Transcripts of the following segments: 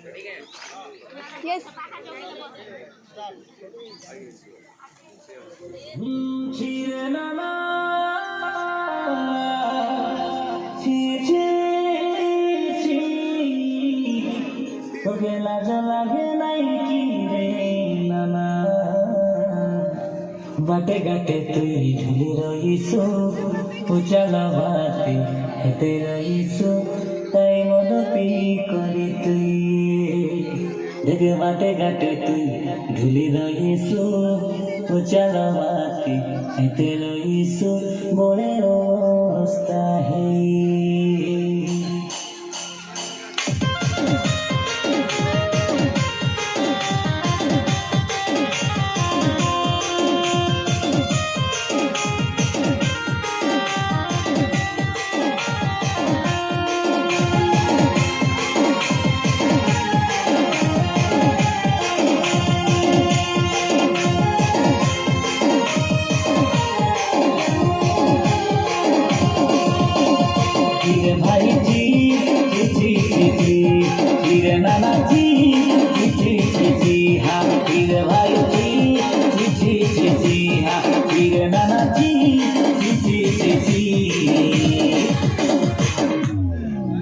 Yes बाटे घाटे तुई झुली रहीसु उजाला बाटे हेते रहीसु ताई मन पी करी तुई देखे बाटे घाटे तुई झुली रहीसु उजाला बाटे हेते रहीसु मोरे अवस्था है भाई जी हीरे नाना जी हाँ हीरे भाई जी हाँ हीरे नाना जी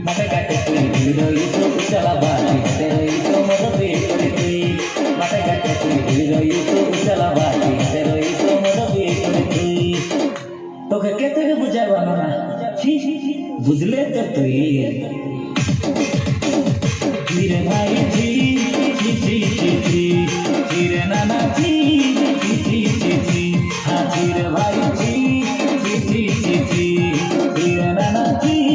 माथे घाटे तुई हीरो इसो उजाला बाटी तेरे इसो मद पे करे तुई माथे घाटे तुई हीरो इसो उजाला बाटी तेरे इसो मद पे करे तुई तोके केते बुझाबो ना छी बुझले तो तुई हीरे भाई जी हीरे नाना जी हाँ हीरे भाई जी हीरे नाना जी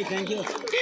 Thank you.